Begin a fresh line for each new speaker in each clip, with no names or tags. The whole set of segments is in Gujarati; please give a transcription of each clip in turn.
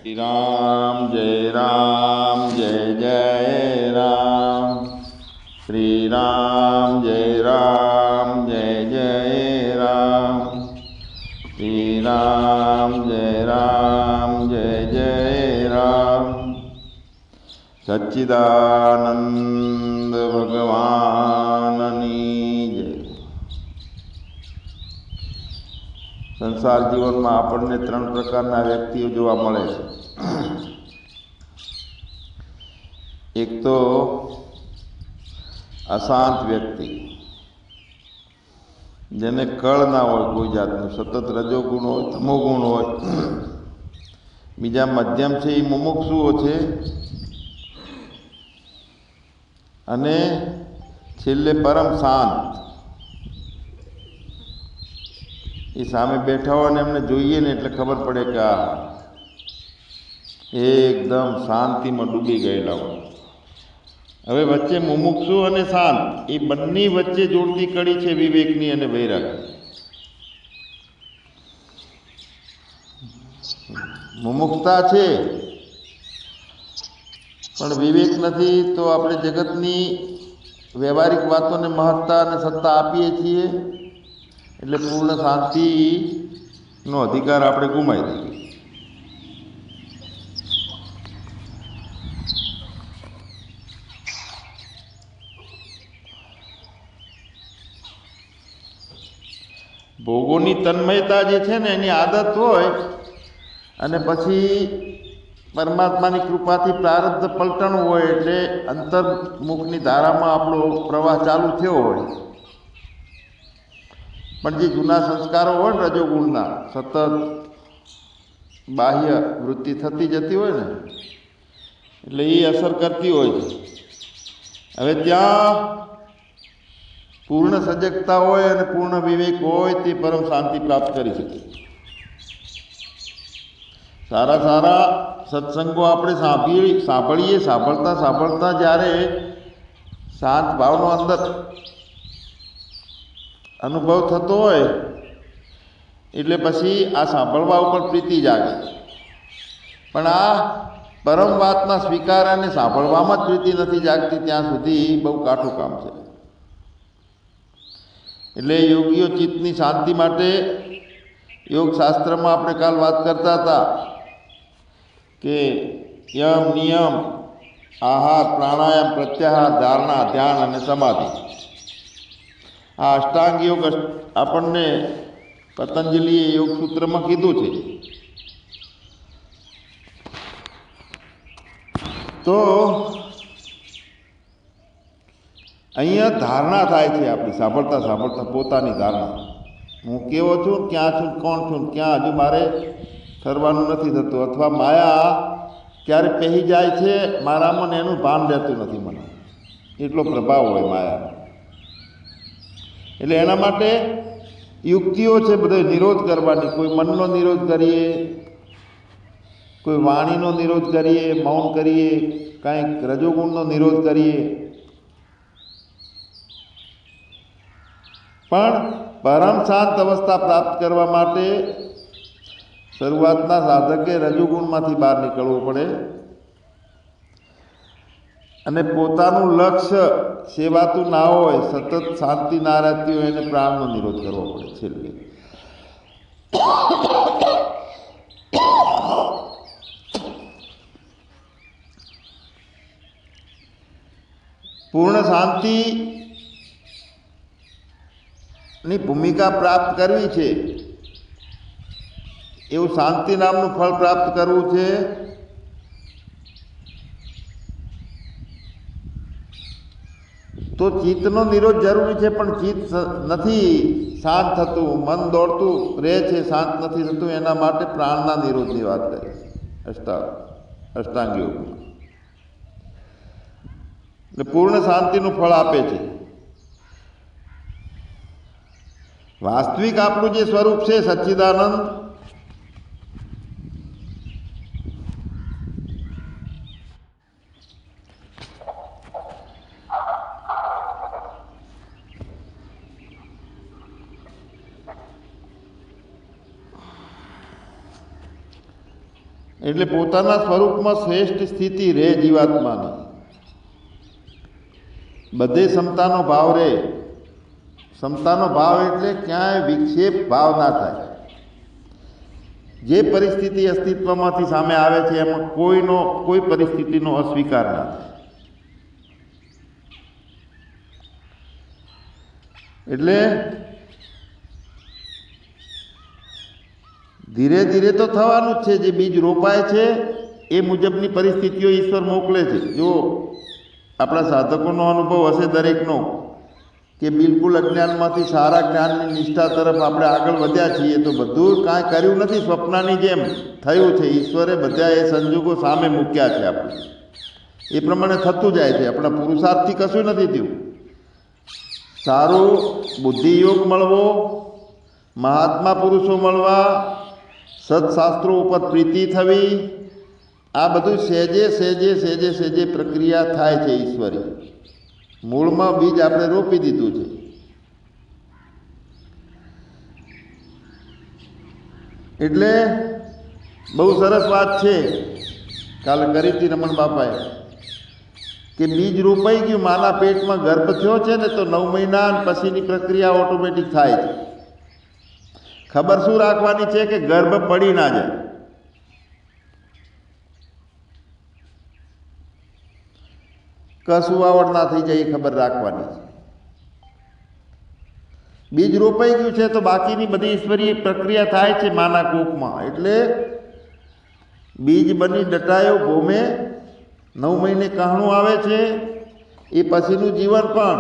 राम जय जय राम। श्री राम जय जय राम। श्री राम जय जय राम। सच्चिदानंद भगवाननी जय। संसार जीवन में आपने त्रण प्रकारना व्यक्तिओ जोवा मळे छे। एक तो अशांत व्यक्ति, जेने कळ ना होय कोई जातनुं, सतत रजोगुण होय तमोगुण होय। बीजा मध्यम छे ए मुमुक्षुओ छे अने छेल्ले परम शांत। એ સામે બેઠા હોય ને એમને જોઈએ ને એટલે ખબર પડે કે આ એકદમ શાંતિમાં ડૂબી ગયેલા હોય। હવે વચ્ચે મુમુક્ષુ અને શાંત એ બંને વચ્ચે જોડતી કડી છે વિવેકની અને વૈરાગની। મુમુક્ષતા છે પણ વિવેક નથી તો આપણે જગતની વ્યવહારિક વાતોને મહત્તા અને સત્તા આપીએ છીએ એટલે પૂર્ણ શાંતિનો અધિકાર આપણે ગુમાવી દઈએ। ભોગોની તન્મયતા જે છે ને એની આદત હોય અને પછી પરમાત્માની કૃપાથી પ્રારબ્ધ પલટણું હોય એટલે અંતર્મુખની ધારામાં આપણો પ્રવાહ ચાલુ થયો હોય। પણ જે જૂના સંસ્કારો હોય ને રજોગુણના સતત બાહ્ય વૃત્તિ થતી જતી હોય ને એટલે એ અસર કરતી હોય છે। હવે ત્યાં પૂર્ણ સજગતા હોય અને પૂર્ણ વિવેક હોય તે પરમ શાંતિ પ્રાપ્ત કરી શકે। સારા સારા સત્સંગો આપણે સાંભળતા જ્યારે શાંત ભાવનો અંદર અનુભવ થતો હોય એટલે પછી આ સાંભળવા ઉપર પ્રીતિ જાગે। પણ આ પરમ વાતના સ્વીકાર અને સાંભળવામાં જ પ્રીતિ નથી જાગતી ત્યાં સુધી બહુ કાઠું કામ છે। એટલે યોગીઓ ચિત્તની શાંતિ માટે યોગ શાસ્ત્રમાં આપણે કાલ વાત કરતા હતા કે યમ નિયમ આહાર પ્રાણાયામ પ્રત્યાહાર ધારણા ધ્યાન અને સમાધિ આ અષ્ટાંગ યોગ આપણને પતંજલિએ યોગ સૂત્રમાં કીધું છે। તો અહીંયા ધારણા થાય છે આપણી સાંભળતા પોતાની ધારણા। હું કેવો છું, ક્યાં છું, કોણ છું, ક્યાં હજુ મારે ઠરવાનું નથી થતું, અથવા માયા ક્યારે પહેરી જાય છે મારામાં ને એનું ભાન રહેતું નથી મને, એટલો પ્રભાવ હોય માયા। એટલે એના માટે યુક્તિઓ છે બધો નિરોધ કરવાની। કોઈ મનનો નિરોધ કરીએ, કોઈ વાણીનો નિરોધ કરીએ, મૌન કરીએ, કાંઈક રજોગુણનો નિરોધ કરીએ। પણ પરમ શાંત અવસ્થા પ્રાપ્ત કરવા માટે શરૂઆતના સાધકે રજોગુણમાંથી બહાર નીકળવું પડે અને પોતાનું લક્ષ્ય સેવાતું ના હોય, સતત શાંતિ ના રહેતી હોય એને પ્રાણનો નિરોધ કરવો પડે છેલ્લે। પૂર્ણ શાંતિ ની ભૂમિકા પ્રાપ્ત કરવી છે એવું શાંતિ નામનું ફળ પ્રાપ્ત કરવું છે તો ચિત્તનો નિરોધ જરૂરી છે। પણ ચિત્ત નથી શાંત થતું, મન દોડતું રહે છે, શાંત નથી થતું, એના માટે પ્રાણના નિરોધની વાત કરી અષ્ટાંગ યોગમાં। એટલે પૂર્ણ શાંતિનું ફળ આપે છે। વાસ્તવિક આપણું જે સ્વરૂપ છે સચ્ચિદાનંદ એટલે પોતાના સ્વરૂપમાં શ્રેષ્ઠ સ્થિતિ રહે જીવાત્માની, બધે ક્ષમતાનો ભાવ રહે. ક્ષમતાનો ભાવ એટલે ક્યાંય વિક્ષેપ ભાવ ના થાય. જે પરિસ્થિતિ અસ્તિત્વમાંથી સામે આવે છે એમાં કોઈ પરિસ્થિતિનો અસ્વીકાર ના થાય. એટલે ધીરે ધીરે તો થવાનું જ છે. જે બીજ રોપાય છે એ મુજબની પરિસ્થિતિઓ ઈશ્વર મોકલે છે. જો આપણા સાધકોનો અનુભવ હશે દરેકનો કે બિલકુલ અજ્ઞાનમાંથી સારા જ્ઞાનની નિષ્ઠા તરફ આપણે આગળ વધ્યા છીએ, તો બધું કાંઈ કર્યું નથી, સ્વપ્નની જેમ થયું છે. ઈશ્વરે બધા એ સંજોગો સામે મૂક્યા છે. આપણે એ પ્રમાણે થતું જાય છે. આપણા પુરુષાર્થથી કશું નથી થયું. સારું બુદ્ધિયોગ મળવો, મહાત્મા પુરુષો મળવા, સત્શાસ્ત્રો ઉપર પ્રીતિ થવી, આ બધું સહેજે સહેજે સહેજે સહેજે પ્રક્રિયા થાય છે ઈશ્વરી. મૂળમાં બીજ આપણે રોપી દીધું છે. એટલે બહુ સરસ વાત છે કાલે કરી હતી રમણ બાપાએ કે બીજ રોપાઈ ગયું, માના પેટમાં ગર્ભ થયો છે ને, તો 9 મહિના પછીની પ્રક્રિયા ઓટોમેટિક થાય છે. ખબર શું રાખવાની છે કે ગર્ભ પડી ના જાય. કશું આવડ ના થઈ જાય એ ખબર રાખવાની છે. બીજ રોપાઈ ગયું છે તો બાકીની બધી ઈશ્વરીય પ્રક્રિયા થાય છે માના કોખમાં. એટલે બીજ બની ડટાયો ભૂમે, 9 મહિને કહાણું આવે છે. એ પછીનું જીવન પણ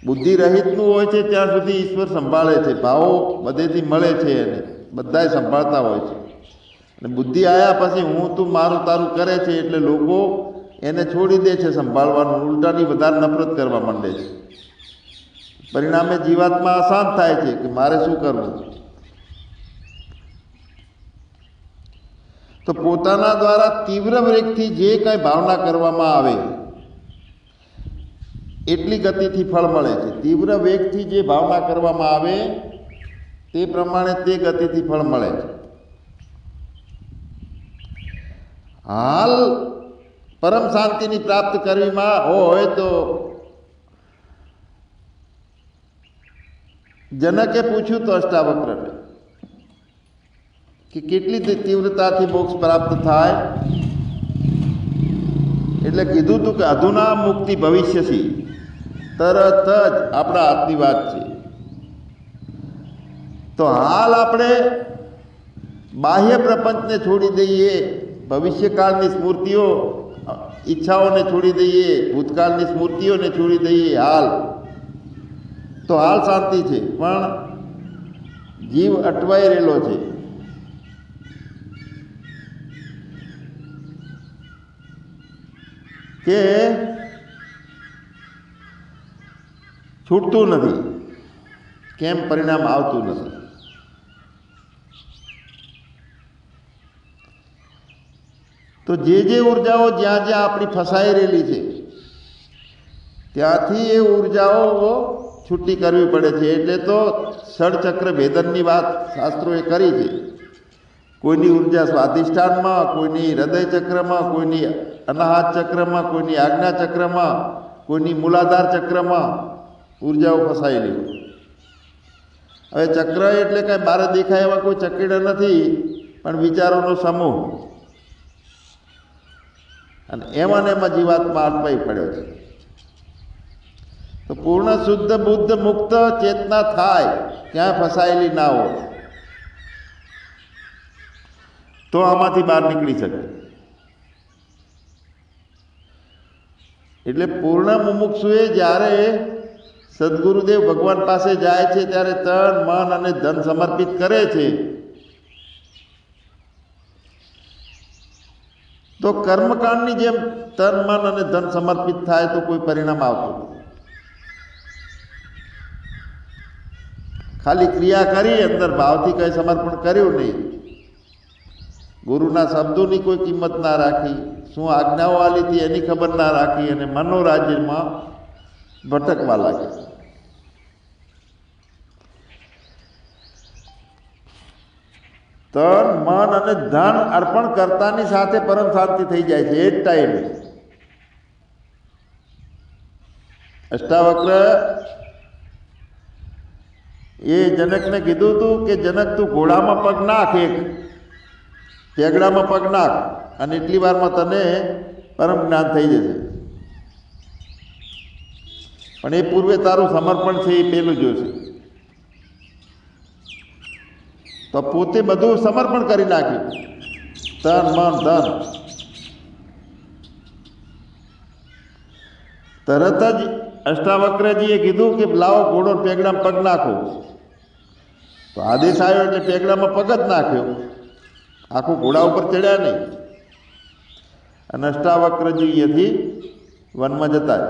બુદ્ધિ રહિતનું હોય છે ત્યાં સુધી ઈશ્વર સંભાળે છે. ભાવો બધેથી મળે છે એને, બધાય સંભાળતા હોય છે. અને બુદ્ધિ આવ્યા પછી હું તું મારું તારું કરે છે એટલે લોકો એને છોડી દે છે સંભાળવાનું, ઉલટાની વધારે નફરત કરવા માંડે છે. પરિણામે જીવાત્મા અશાંત થાય છે કે મારે શું કરવું. તો પોતાના દ્વારા તીવ્ર વેગથી જે કંઈ ભાવના કરવામાં આવે એટલી ગતિથી ફળ મળે છે. તીવ્ર વેગથી જે ભાવના કરવામાં આવે તે પ્રમાણે તે ગતિથી ફળ મળે છે. હાલ પરમ શાંતિની પ્રાપ્ત કરવીમાં હોય તો જનકે પૂછ્યું તો અષ્ટાવક્રને કે કેટલી તીવ્રતાથી મોક્ષ પ્રાપ્ત થાય, એટલે કીધું તું કે અધુના મુક્તિ ભવિષ્યસી, તરત જ આપણા હાથની વાત છે. તો હાલ આપણે બાહ્ય પ્રપંચને છોડી દઈએ, ભવિષ્યકાળની સ્મૃતિઓ ઈચ્છાઓને છોડી દઈએ, ભૂતકાળની સ્મૃતિઓને છોડી દઈએ હાલ, તો હાલ શાંતિ છે. પણ જીવ અટવાઈ રહેલો છે. કે છૂટતું નથી, કેમ પરિણામ આવતું નથી. તો જે ઉર્જાઓ જ્યાં જ્યાં આપણી ફસાઈ રહેલી છે ત્યાંથી એ ઉર્જાઓ છૂટી કરવી પડે છે. એટલે તો ષડચક્ર ભેદનની વાત શાસ્ત્રોએ કરી છે. કોઈની ઉર્જા સ્વાધિષ્ઠાનમાં, કોઈની હૃદય ચક્રમાં, કોઈની અનાહત ચક્રમાં, કોઈની આજ્ઞા ચક્રમાં, કોઈની મૂલાધાર ચક્રમાં ઉર્જાઓ ફસાયેલી હોય. હવે ચક્ર એટલે કાંઈ બહાર દેખાય એવા કોઈ ચક્ર નથી, પણ વિચારોનો સમૂહ. અને એમાં જીવાત્મા અટવાઈ પડ્યો છે. તો પૂર્ણ શુદ્ધ બુદ્ધ મુક્ત ચેતના થાય, ત્યાં ફસાયેલી ના હોય, તો આમાંથી બહાર નીકળી શકે. એટલે પૂર્ણ મુમુક્ષુએ જ્યારે સદગુરુદેવ ભગવાન પાસે જાય છે ત્યારે તન મન અને ધન સમર્પિત કરે છે, તો કર્મકાંડની જેમ તન મન અને ધન સમર્પિત થાય તો કોઈ પરિણામ આવતું નથી. ખાલી ક્રિયા કરી, અંદર ભાવથી કંઈ સમર્પણ કર્યું નહીં, ગુરુના શબ્દોની કોઈ કિંમત ના રાખી, શું આજ્ઞાઓ આલી હતી એની ખબર ના રાખી, અને મનોરાજ્યમાં ભટકવા લાગે. તન મન અને ધન અર્પણ કરતાની સાથે પરમ શાંતિ થઈ જાય છે એ જ ટાઈમે. અષ્ટાવક્ર એ જનકને કીધું હતું કે જનક તું ઘોડામાં પગ નાખ, એક ટેગડામાં પગ નાખ અને એટલી વારમાં તને પરમ જ્ઞાન થઈ જશે. પણ એ પૂર્વે તારું સમર્પણ છે એ પેલું જોશે. તો પોતે બધું સમર્પણ કરી નાખ્યું, તન મન ધન. તરત જ અષ્ટાવક્રજીએ કીધું કે લાવો ઘોડો પેગડામાં પગ નાખો. તો આદેશ આવ્યો એટલે પેગડામાં પગ જ નાખ્યો, આખું ઘોડા ઉપર ચડ્યા નહીં. અને અષ્ટાવક્રજી અહીંયાથી વનમાં જતા.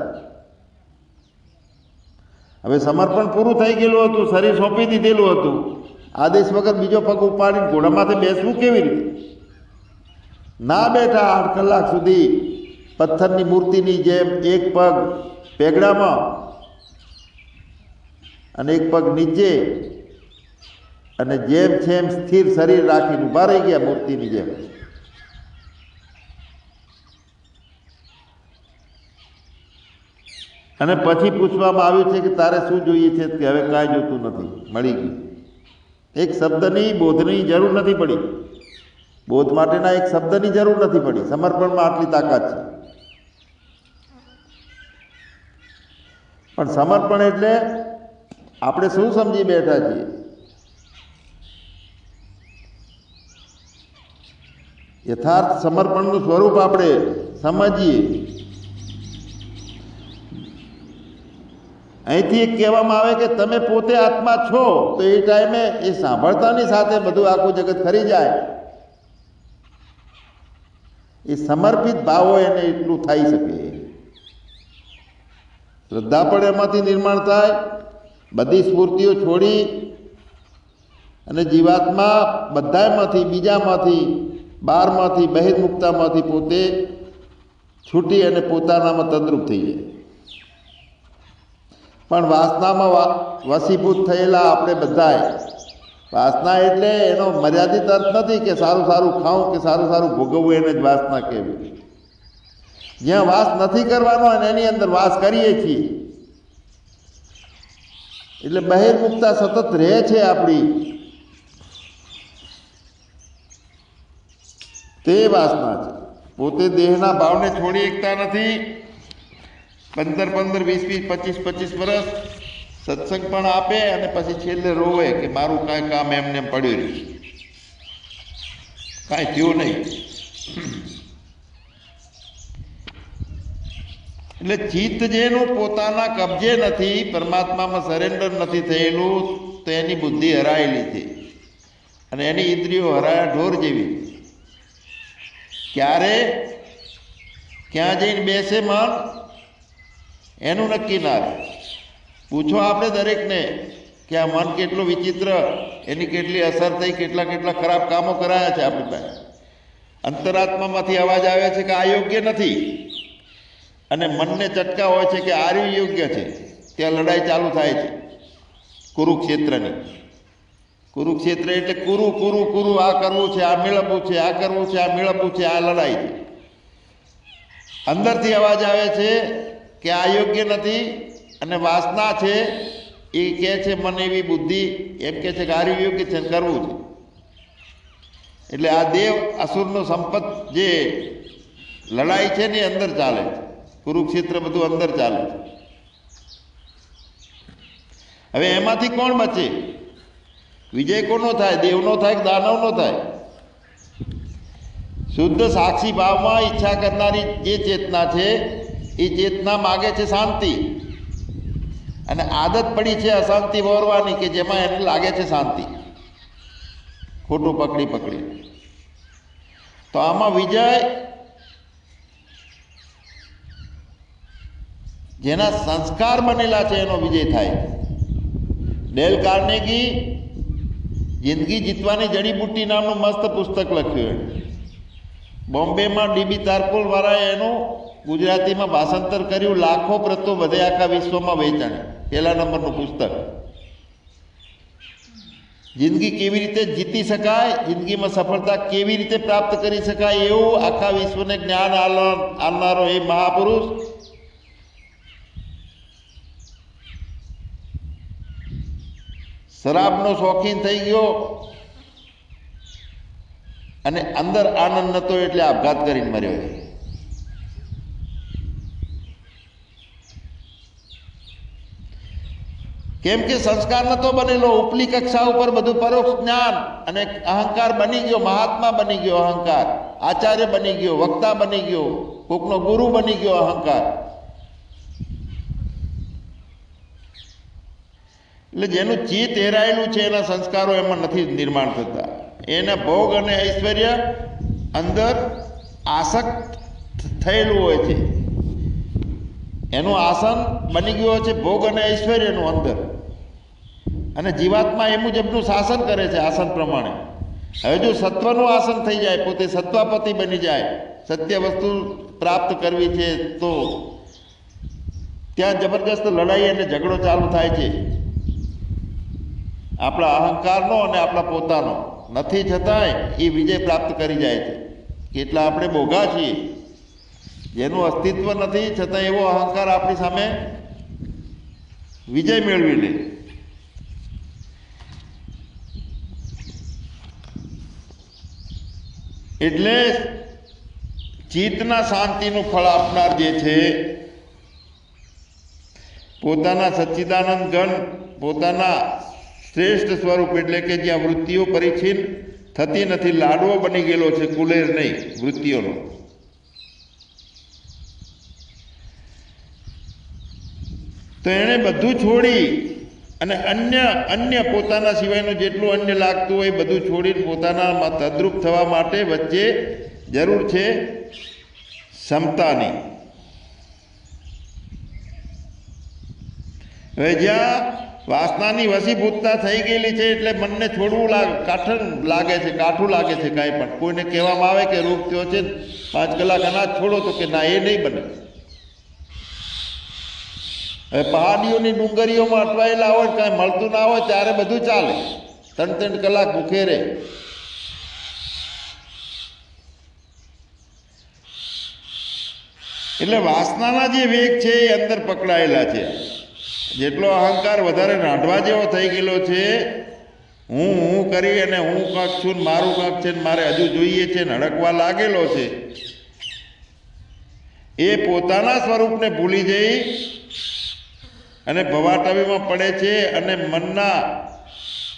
હવે સમર્પણ પૂરું થઈ ગયેલું હતું, શરીર સોંપી દીધેલું હતું. આદેશ વગર બીજો પગ ઉપાડીને ઘોડામાંથી બેસવું કેવી રીતે? ના બેઠા 8 કલાક સુધી પથ્થરની મૂર્તિની જેમ એક પગ પેગડામાં અને એક પગ નીચે, અને જેમ જેમ સ્થિર શરીર રાખીને ઊભા રહી ગયા મૂર્તિની જેમ. અને પછી પૂછવામાં આવ્યું છે કે તારે શું જોઈએ છે? કે હવે કાંઈ જોતું નથી, મળી ગયું. એક શબ્દની બોધની જરૂર નથી પડી, બોધ માટેના એક શબ્દની જરૂર નથી પડી. સમર્પણમાં આટલી તાકાત છે. પણ સમર્પણ એટલે આપણે શું સમજી બેઠા છીએ? યથાર્થ સમર્પણનું સ્વરૂપ આપણે સમજીએ. અહીંથી એક કહેવામાં આવે કે તમે પોતે આત્મા છો, તો એ ટાઈમે એ સાંભળતાની સાથે બધું આખું જગત ખરી જાય. એ સમર્પિત ભાવ હોય એને એટલું થઈ શકે. શ્રદ્ધા પણ એમાંથી નિર્માણ થાય. બધી સ્ફૂર્તિઓ છોડી અને જીવાત્મા બધામાંથી, બીજામાંથી, બહારમાંથી, બહિર્મુક્તામાંથી પોતે છૂટી અને પોતાનામાં તદ્રુપ થઈ જાય. પણ વાસનામાં વસીભૂત થયેલા આપણે બધાએ, વાસના એટલે એનો મર્યાદિત અર્થ નથી કે સારું સારું ખાવું કે સારું સારું ભોગવવું એને જ વાસના કહેવી. જ્યાં વાસ નથી કરવાનો અને એની અંદર વાસ કરીએ છીએ એટલે બહિર્મુક્તા સતત રહે છે આપણી, તે વાસના છે. પોતે દેહના ભાવને છોડી શકતા નથી. 15, 20, 25 વર્ષ સત્સંગ પણ આપે અને પછી છેલ્લે રોવે કે મારું કાંઈ કામ એમને પડ્યું રહ્યું, કાંઈ થયું નહીં. એટલે ચિત્ત જેનું પોતાના કબજે નથી, પરમાત્મામાં સરેન્ડર નથી થયેલું, તો એની બુદ્ધિ હરાયેલી છે અને એની ઇન્દ્રિયો હરાયા ઢોર જેવી. ક્યારે ક્યાં જઈને બેસે મન એનું નક્કી ના રહે. પૂછો આપણે દરેકને કે આ મન કેટલું વિચિત્ર, એની કેટલી અસર થઈ, કેટલા કેટલા ખરાબ કામો કરાયા છે આપણી પાસે. અંતરાત્મામાંથી અવાજ આવે છે કે આ યોગ્ય નથી, અને મનને ચટકા હોય છે કે આ યોગ્ય છે. ત્યાં લડાઈ ચાલુ થાય છે કુરુક્ષેત્રની. કુરુક્ષેત્ર એટલે કુરુ કુરુ કુરુ, આ કરવું છે, આ મેળવવું છે, આ કરવું છે, આ મેળવવું છે, આ લડાઈ છે. અંદરથી અવાજ આવે છે કે આ યોગ્ય નથી, અને વાસના છે એ કહે છે, મને એવી બુદ્ધિ એમ કહે છે કે આ યોગ્ય છે, કરવું છે. એટલે આ દેવ અસુરનો સંપત જે લડાઈ છે ને અંદર ચાલે છે. કુરુક્ષેત્ર બધું અંદર ચાલે છે. હવે એમાંથી કોણ બચે? વિજય કોનો થાય? દેવનો થાય કે દાનવનો થાય? શુદ્ધ સાક્ષી ભાવમાં ઈચ્છા કરનારી જે ચેતના છે એ ચેતના માગે છે શાંતિ, અને આદત પડી છે અશાંતિ વહોરવાની કે જેમાં એને લાગે છે શાંતિ, ખોટું પકડી પકડી. તો આમાં વિજય જેના સંસ્કાર બનેલા છે એનો વિજય થાય. ડેલ કાર્નેગી જિંદગી જીતવાની જડીબુટ્ટી નામનું મસ્ત પુસ્તક લખ્યું. બોમ્બેમાં ડીબી તારપોલ વાળાએ એનું ગુજરાતીમાં ભાષાંતર કર્યું. લાખો પ્રતો વધે આખા વિશ્વમાં વેચાણ. પહેલા નંબરનું પુસ્તક. જિંદગી કેવી રીતે જીતી શકાય, જિંદગીમાં સફળતા કેવી રીતે પ્રાપ્ત કરી શકાય એવું આખા વિશ્વને જ્ઞાન આપનારો એ મહાપુરુષ શરાબનો શોખીન થઈ ગયો અને અંદર આનંદ નહોતો એટલે આપઘાત કરીને મર્યો. કેમ કે સંસ્કાર નતો બનેલો, ઉપલી કક્ષા ઉપર બધું પરોક્ષ જ્ઞાન અને અહંકાર બની ગયો, મહાત્મા બની ગયો અહંકાર, આચાર્ય બની ગયો, વક્તા બની ગયો, કોકનો ગુરુ બની ગયો અહંકાર. એટલે જેનું ચિત્ત હેરાયેલું છે એના સંસ્કારો એમાં નથી નિર્માણ થતા. એના ભોગ અને ઐશ્વર્ય અંદર આસક્ત થયેલું હોય છે, એનું આસન બની ગયું છે ભોગ અને ઐશ્વર્યનું અંદર, અને જીવાત્મા એ મુજબનું શાસન કરે છે આસન પ્રમાણે. હવે જો સત્વનું આસન થઈ જાય, પોતે સત્વાપતિ બની જાય, સત્ય વસ્તુ પ્રાપ્ત કરવી છે, તો ત્યાં જબરજસ્ત લડાઈ અને ઝઘડો ચાલુ થાય છે આપણા અહંકારનો અને આપણા પોતાનો. નથી છતાંય એ વિજય પ્રાપ્ત કરી જાય છે. કેટલા આપણે બોઘા છીએ, જેનું અસ્તિત્વ નથી છતાં એવો અહંકાર આપણી સામે વિજય મેળવી લે. એટલે ચિત્તના શાંતિનું ફળ આપનાર જે છે, પોતાના સચ્ચિદાનંદ ગણ, પોતાના શ્રેષ્ઠ સ્વરૂપ એટલે કે જ્યાં વૃત્તિઓ પરિચ્છિન્ન થતી નથી, લાડવો બની ગયેલો છે, કુલેર નહીં વૃત્તિઓનો. તો એણે બધું છોડી અને અન્ય પોતાના સિવાયનું જેટલું અન્ય લાગતું હોય બધું છોડીને પોતાના તદ્રુપ થવા માટે વચ્ચે જરૂર છે ક્ષમતાની. હવે જ્યાં વાસનાની વસીભૂતતા થઈ ગયેલી છે એટલે મનને છોડવું કાઠું લાગે છે, કાંઈ પણ. કોઈને કહેવામાં આવે કે રોગ થયો છે 5 કલાક અનાજ છોડો, તો કે ના, એ નહીં બને. હવે પહાડીઓની ડુંગરીઓમાં અટવાયેલા હોય, કાંઈ મળતું ના હોય, ત્યારે બધું ચાલે, 3-3 કલાક ભૂખે રહે. એટલે વાસનાના જે વેગ છે એ અંદર પકડાયેલા છે. જેટલો અહંકાર વધારે રાંધવા જેવો થઈ ગયેલો છે, હું કરી અને હું કાંક છું, મારું કાંક છે, મારે હજુ જોઈએ છે, હડકવા લાગેલો છે, એ પોતાના સ્વરૂપને ભૂલી જઈ અને ભવાટવીમાં પડે છે અને મનના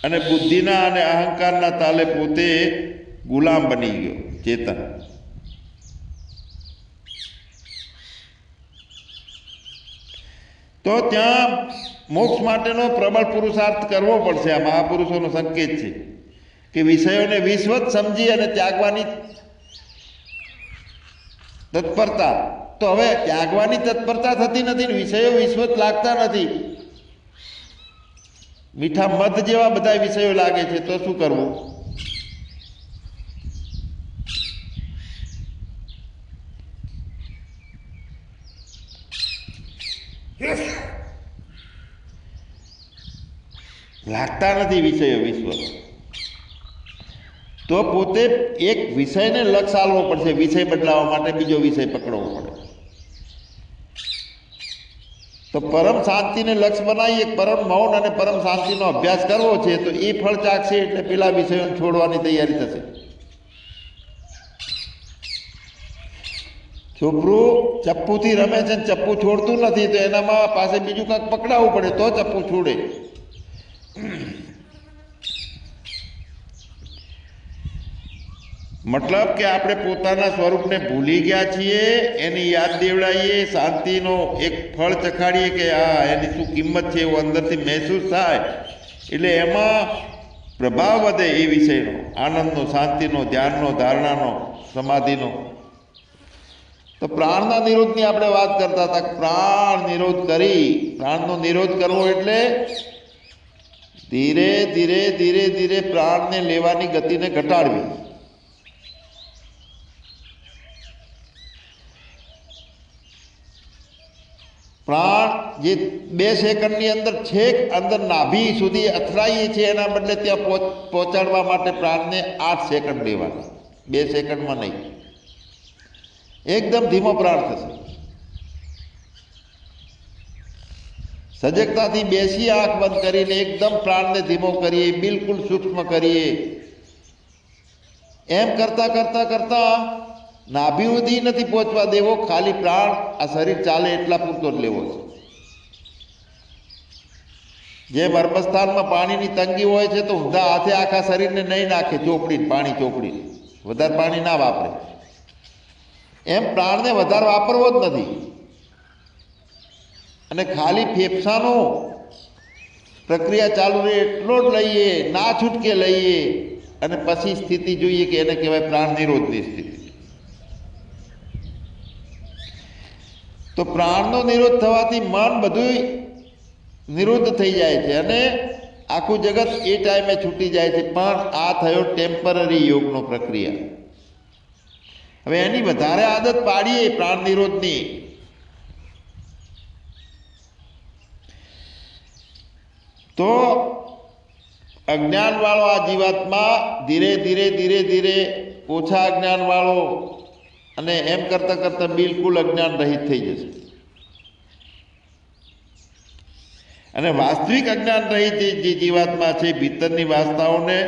અને બુદ્ધિના અને અહંકારના તાલે પોતે ગુલામ બની ગયો ચેતન. તો ત્યાં મોક્ષ માટેનો પ્રબળ પુરુષાર્થ કરવો પડશે. આ મહાપુરુષોનો સંકેત છે કે વિષયોને વિશ્વત સમજી અને ત્યાગવાની તત્પરતા. તો હવે ત્યાગવાની તત્પરતા થતી નથી, વિષયો વિશ્વત લાગતા નથી. મીઠા મધ જેવા બધા વિષયો લાગે છે, તો શું કરવું? લાગતા નથી વિષયો વિશ્વ. તો પોતે એક વિષયને લક્ષ આલવો પડશે, વિષય બદલાવવા માટે બીજો વિષય પકડવો પડે. તો પરમ શાંતિને લક્ષ બનાવી એક પરમ મૌન અને પરમ શાંતિનો અભ્યાસ કરવો છે, તો એ ફળ ચાખશે એટલે પેલા વિષયોને છોડવાની તૈયારી થશે. છોકરું ચપ્પુથી રમે છે, ચપ્પુ છોડતું નથી, તો એનામાં પાસે બીજું કાંઈક પકડાવવું પડે તો ચપ્પુ છોડે. મતલબ કે આપણે પોતાના સ્વરૂપને ભૂલી ગયા છીએ, એની યાદ દેવડાવીએ, શાંતિનો એક ફળ ચખાડીએ કે આ એની શું કિંમત છે એવું અંદરથી મહેસૂસ થાય, એટલે એમાં પ્રભાવ વધે એ વિષયનો, આનંદનો, શાંતિનો, ધ્યાનનો, ધારણાનો, સમાધિનો. તો પ્રાણના નિરોધની આપણે વાત કરતા હતા. પ્રાણ નિરોધ કરી, પ્રાણનો નિરોધ કરવો એટલે ધીરે ધીરે ધીરે ધીરે પ્રાણને લેવાની ગતિને ઘટાડવી. પ્રાણ જે 2 સેકન્ડની અંદર છેક અંદર નાભી સુધી અથડાઈએ છીએ, એના બદલે ત્યાં પહોંચાડવા માટે પ્રાણને 8 સેકન્ડ લેવાના, 2 સેકન્ડમાં નહીં. એકદમ ધીમો પ્રાણ થશે. સજગતાથી બેસી આંખ બંધ કરીને એકદમ પ્રાણને ધીમો કરીએ, બિલકુલ સૂક્ષ્મ કરીએ. એમ કરતા કરતા કરતા નાભી સુધી નથી પહોંચવા દેવો, ખાલી પ્રાણ આ શરીર ચાલે એટલા પૂરતો જ લેવો છે. જેમ અર્ભસ્થાનમાં પાણીની તંગી હોય છે તો ઊંધા હાથે આખા શરીરને નહીં નાખે, ચોપડીને પાણી ચોપડીને વધારે પાણી ના વાપરે. એમ પ્રાણને વધારે વાપરવો જ નથી અને ખાલી ફેફસાનો પ્રક્રિયા ચાલુ રહે એટલો જ લઈએ, ના છૂટકે લઈએ અને પછી સ્થિતિ જોઈએ કે એને કહેવાય પ્રાણ નિરોધની સ્થિતિ. તો પ્રાણનો નિરોધ થવાથી મન બધું નિરુદ્ધ થઈ જાય છે અને આખું જગત એ ટાઈમે છૂટી જાય છે. પણ આ થયો ટેમ્પરરી યોગનો પ્રક્રિયા. હવે એની વધારે આદત પાડીએ પ્રાણ નિરોધની તો અજ્ઞાનવાળો આ જીવાત્મા ધીરે ધીરે ધીરે ધીરે ઓછા અજ્ઞાનવાળો અને એમ કરતાં કરતાં બિલકુલ અજ્ઞાન રહિત થઈ જશે. અને વાસ્તવિક અજ્ઞાન રહિત જે જીવાત્મા છે ભીતરની વાસનાઓને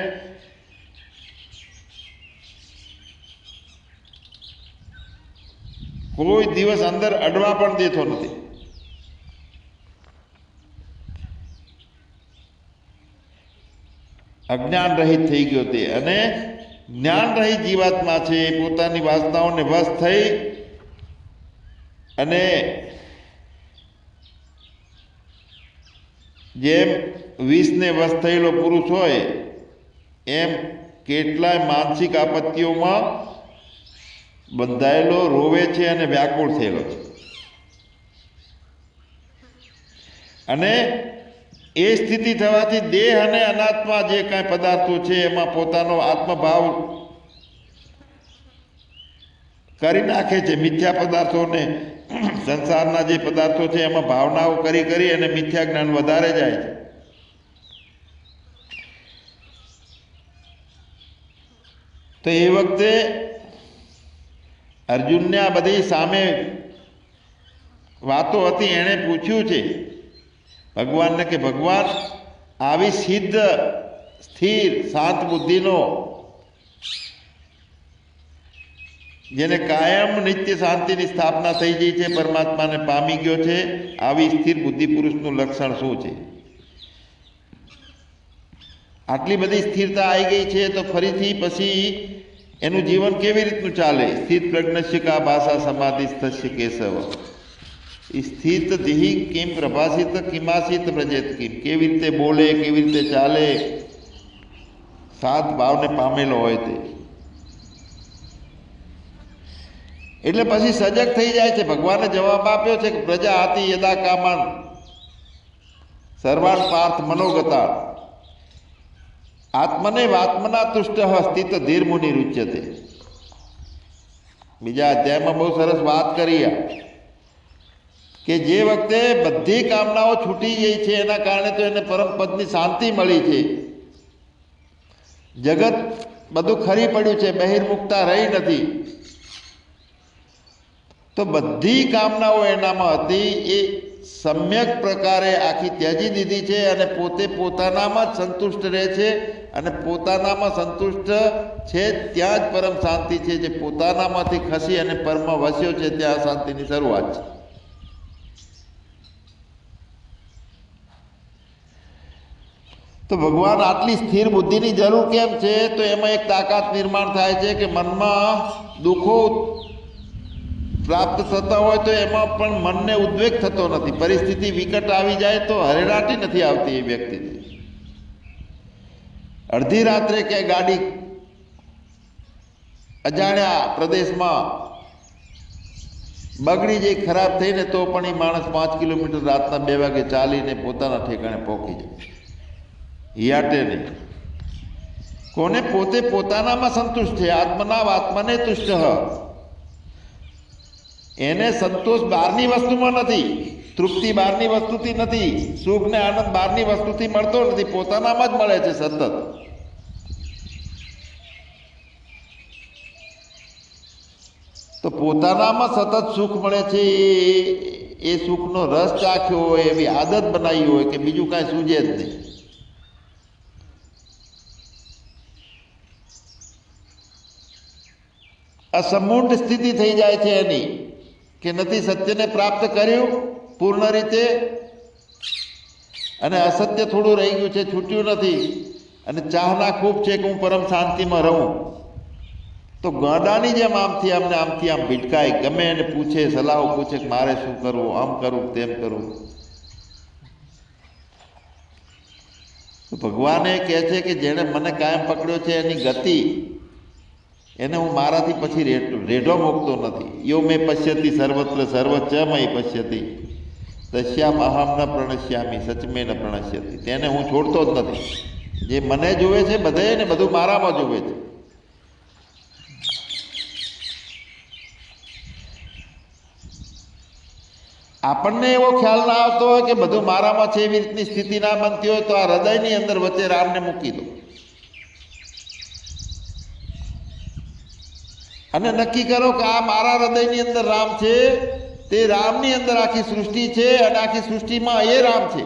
કોઈ દિવસ અંદર અડવા પણ દેતો નથી. અજ્ઞાન રહિત થઈ ગયો તે અને જ્ઞાન રહિત જીવાત્મા છે. પોતાની વાસનાઓને વશ થઈ અને જેમ વિષને વશ થયેલો પુરુષ હોય એમ કેટલાય માનસિક આપત્તિઓમાં બંધાયેલો રોવે છે અને વ્યાકુળ થયેલો છે. અને એ સ્થિતિ થવાથી દેહ અને અનાત્મા જે કાંઈ પદાર્થો છે એમાં પોતાનો આત્મભાવ કરી નાખે છે. મિથ્યા પદાર્થોને સંસારના જે પદાર્થો છે એમાં ભાવનાઓ કરી કરી અને મિથ્યા જ્ઞાન વધારે જાય છે. તો એ વખતે અર્જુનને આ બધી સામે વાતો હતી, એણે પૂછ્યું છે ભગવાનને કે ભગવાન આવી સિદ્ધ સ્થિર શાંત બુદ્ધિનો જેને કાયમ નિત્ય શાંતિની સ્થાપના થઈ ગઈ છે, પરમાત્માને પામી ગયો છે, આવી સ્થિર બુદ્ધિ પુરુષનું લક્ષણ શું છે? આટલી બધી સ્થિરતા આવી ગઈ છે તો ફરીથી પછી એનું જીવન કેવી રીતનું ચાલે? સ્થિત પ્રજ્ઞસ્ય કા ભાષા સમાધિસ્થસ્ય કેશવ સ્થિત દેહી કિમ પ્રભાસિત કિમાસિત પ્રજેત કિમ. કેવી રીતે બોલે, કેવી રીતે ચાલે, સાત ભાવને પામેલો હોય તે. એટલે પછી સજગ થઈ જાય છે. ભગવાને જવાબ આપ્યો છે કે પ્રજા આતી યદા કામાન સર્વાન પાર્થ મનોગતા આત્મને વાત્મના તુષ્ટ સ્થિત ધીર મુનિ રુચ્યતે. બીજા અધ્યાયમાં બહુ સરસ વાત કરી કે જે વખતે બધી કામનાઓ છૂટી ગઈ છે એના કારણે તો એને પરમ પદની શાંતિ મળી છે. જગત બધું ખરી પડ્યું છે, બહિર્મુખતા રહી નથી. તો બધી કામનાઓ એનામાં હતી એ સમ્યક પ્રકારે આખી ત્યજી દીધી છે અને પોતે પોતાનામાં જ સંતુષ્ટ રહે છે. અને પોતાનામાં સંતુષ્ટ છે ત્યાં જ પરમ શાંતિ છે. જે પોતાનામાંથી ખસી અને પરમમાં વસ્યો છે ત્યાં શાંતિની શરૂઆત છે. તો ભગવાન આટલી સ્થિર બુદ્ધિની જરૂર કેમ છે? તો એમાં એક તાકાત નિર્માણ થાય છે કે મનમાં દુઃખો પ્રાપ્ત થતા હોય તો એમાં પણ મનને ઉદ્વેગ થતો નથી. પરિસ્થિતિ વિકટ આવી જાય તો હરેરાટી નથી આવતી એ વ્યક્તિને. અડધી રાત્રે કે ગાડી અજાણ્યા પ્રદેશમાં બગડી જઈ, ખરાબ થઈને, તો પણ એ માણસ 5 કિલોમીટર રાતના 2 વાગે ચાલીને પોતાના ઠેકાણે પહોંચી જાય. હિયાટે નહીં. કોને? પોતે પોતાનામાં સંતુષ્ટ છે. આત્મના આત્મને તુષ્ટ. એને સંતોષ બહારની વસ્તુમાં નથી, તૃપ્તિ બહારની વસ્તુથી નથી, સુખ ને આનંદ બહારની વસ્તુથી મળતો નથી, પોતાનામાં જ મળે છે સતત. તો પોતાનામાં સતત સુખ મળે છે. એ સુખનો રસ ચાખ્યો હોય, એવી આદત બનાવી હોય કે બીજું કાંઈ સૂજે જ નહીં. અસમૂઢ સ્થિતિ થઈ જાય છે એની, કે નથી સત્યને પ્રાપ્ત કર્યું પૂર્ણ રીતે, અને અસત્ય થોડું રહી ગયું છે, છૂટ્યું નથી, અને ચાહના ખૂબ છે કે હું પરમ શાંતિમાં રહું. તો ગાંડાની જેમ આમથી આમ ભીટકાય, ગમે એને પૂછે, સલાહ પૂછે કે મારે શું કરવું, આમ કરવું, તેમ કરવું. તો ભગવાને કહે છે કે જેણે મને કાયમ પકડ્યો છે એની ગતિ, એને હું મારાથી પછી રેઢો મૂકતો નથી. યો મેં પશ્યતિ સર્વત્ર સર્વચમય પશ્યતિ તસ્યામ અહમ ન પ્રણશ્યામી સચમે ન પ્રણશ્યતિ. તેને હું છોડતો જ નથી. જે મને જોવે છે બધે ને બધું મારામાં જોવે છે. આપણને એવો ખ્યાલ ના આવતો હોય કે બધું મારામાં છે, એવી રીતની સ્થિતિ ના બનતી હોય તો આ હૃદયની અંદર વચ્ચે રામને મૂકી દો અને નક્કી કરો કે આ મારા હૃદયની અંદર રામ છે, તે રામની અંદર આખી સૃષ્ટિ છે, અને આખી સૃષ્ટિમાં એ રામ છે.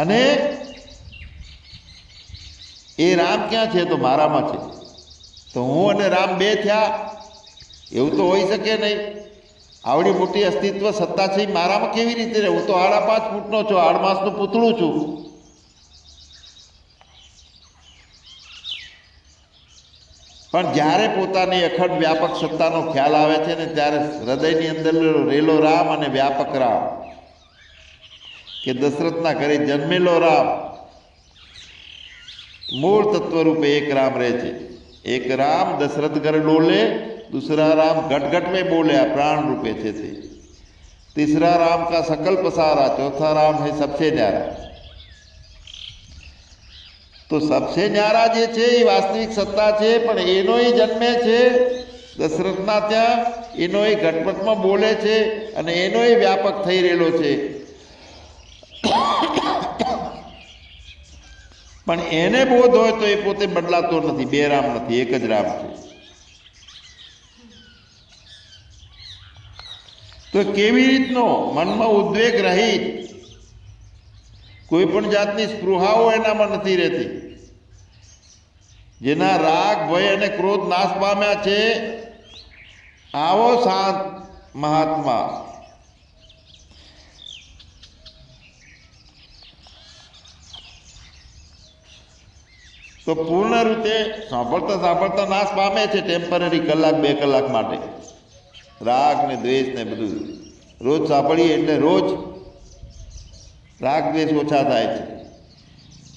અને એ રામ ક્યાં છે? તો મારામાં છે. તો હું અને રામ બે થયા એવું તો હોઈ શકે નહીં. આવડી મોટી અસ્તિત્વ સત્તા છે મારામાં કેવી રીતે રહે? હું તો 5.5 ફૂટનો છું, 8 માસનું પૂતળું છું. પણ જ્યારે પોતાની અખંડ વ્યાપક સત્તાનો ખ્યાલ આવે છે ને, ત્યારે હૃદયની અંદર રેલો રામ અને વ્યાપક રામ, કે દશરથના ઘરે જન્મેલો રામ, મૂળ तत्व रूपे एक राम रहे थे. एक राम दशरथ घर डोले, दूसरा राम घट घट में बोले, प्राण रूपे थे. तीसरा राम का सकल पसारा, चौथा राम है सबसे न्यारा. तो सबसे न्यारा जे छे ए वास्तविक सत्ता छे, पण एनोय जन्मे छे दशरथना त्यां, एनोय घटपटमां बोले छे अने एनोय व्यापक थई रहेलो छे. પણ એને બોધ હોય તો એ પોતે બદલાતો નથી. બે રામ નથી, એક જ રામ છે. તો કેવી રીતનો મનમાં ઉદ્વેગ રહિત, કોઈ પણ જાતની સ્પૃહાઓ એનામાં નથી રહેતી. જેના રાગ, ભય અને ક્રોધ નાશ પામ્યા છે, આવો શાંત મહાત્મા તો પૂર્ણ રીતે સાંભળતા સાંભળતા નાશ પામે છે. ટેમ્પરરી કલાક 2 કલાક માટે રાગ ને દ્વેષ ને બધું રોજ સાંભળીએ એટલે રોજ રાગ દ્વેષ ઓછા થાય છે.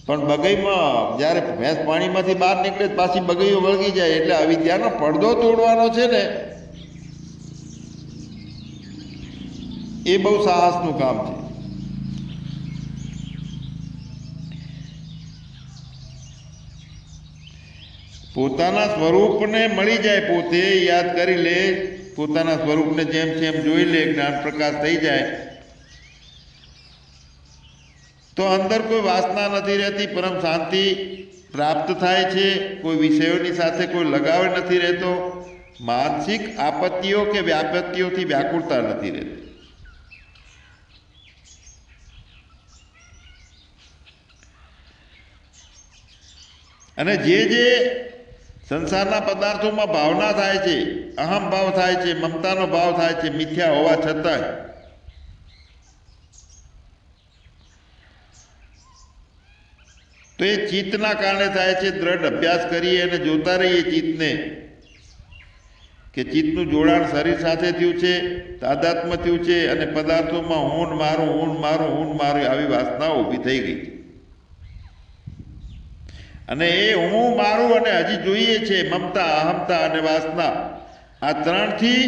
પણ બગઈમાં જ્યારે ભેંસ પાણીમાંથી બહાર નીકળે પાછી બગઈઓ વળગી જાય, એટલે અવિદ્યાનો પડદો તોડવાનો છે ને, એ બહુ સાહસનું કામ છે. પોતાના સ્વરૂપને મળી જાય, પોતે યાદ કરી લે, પોતાના સ્વરૂપને જેમ છે એમ જોઈ લે, જ્ઞાન પ્રકાશ થઈ જાય, તો અંદર કોઈ વાસના નથી રહેતી, પરમ શાંતિ પ્રાપ્ત થાય છે. કોઈ વિષયોની સાથે કોઈ લગાવ નથી રહેતો, માનસિક આપત્તિઓ કે વ્યાપત્તિઓથી વ્યાકુળતા નથી રહેતી. અને જે સંસારના પદાર્થોમાં ભાવના થાય છે, અહમ ભાવ થાય છે, મમતાનો ભાવ થાય છે, મિથ્યા હોવા છતાંય, તો એ ચિત્તના કારણે થાય છે. દ્રઢ અભ્યાસ કરીએ અને જોતા રહીએ ચિત્તને, કે ચિત્તનું જોડાણ શરીર સાથે થયું છે, તાદાત્મ્ય થયું છે, અને પદાર્થોમાં હું મારું, હું મારું, હું મારું આવી વાસનાઓ ઊભી થઈ ગઈ છે. અને એ હું મારું અને હજી જોઈએ છે મમતા, અહમતા અને વાસના, આ ત્રણથી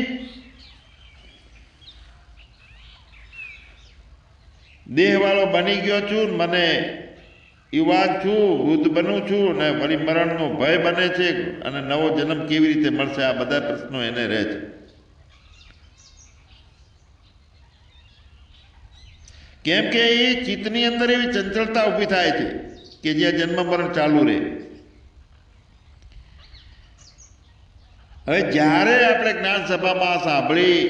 દેહવાળો બની ગયો છું. મને યુવાન છું, વૃદ્ધ બનું છું ને ફરી મરણનો ભય બને છે અને નવો જન્મ કેવી રીતે મળશે, આ બધા પ્રશ્નો એને રહે છે. કેમ કે એ ચિત્તની અંદર એવી ચંચળતા ઊભી થાય છે કે જ્યાં જન્મ મરણ ચાલુ રહે. હવે જ્યારે આપણે જ્ઞાન સભામાં સાંભળી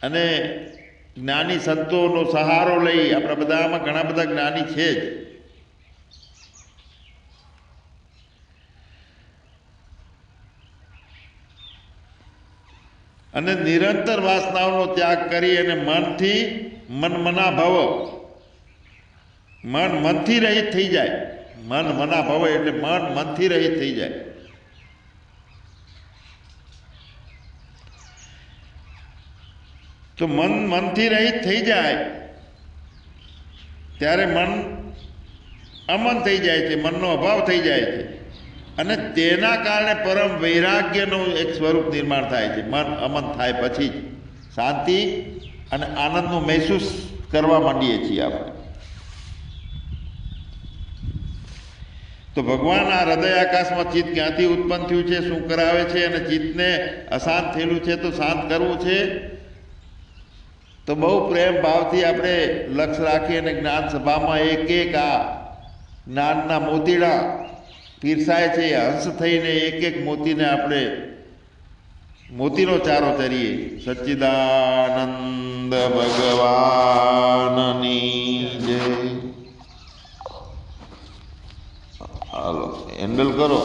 અને જ્ઞાની સંતોનો સહારો લઈ, આપણા બધામાં ઘણા બધા જ્ઞાની છે જ, અને નિરંતર વાસનાઓનો ત્યાગ કરી અને મનથી મનમના ભવ, મનથી રહિત થઈ જાય. મનમના ભવ એટલે મનથી રહિત થઈ જાય. તો મનથી રહિત થઈ જાય ત્યારે મન અમન થઈ જાય છે, મનનો અભાવ થઈ જાય છે, અને તેના કારણે પરમ વૈરાગ્યનું એક સ્વરૂપ નિર્માણ થાય છે. મન અમન થાય પછી જ શાંતિ અને આનંદનું મહેસૂસ કરવા માંડીએ છીએ આપણે. તો ભગવાન આ હૃદય આકાશમાં ચિત્ત ક્યાંથી ઉત્પન્ન થયું છે, શું કરાવે છે, અને ચિત્તને અશાંત થયેલું છે તો શાંત કરવું છે. તો બહુ પ્રેમ ભાવથી આપણે લક્ષ્ય રાખી અને જ્ઞાન સભામાં એક એક આ જ્ઞાનના મોતીડા પીરસાય છે, હંસ થઈને એક એક મોતીને આપણે મોતીનો ચારો ચરીએ. સચ્ચિદાનંદ ભગવાનની જય. હાલો હેન્ડલ કરો.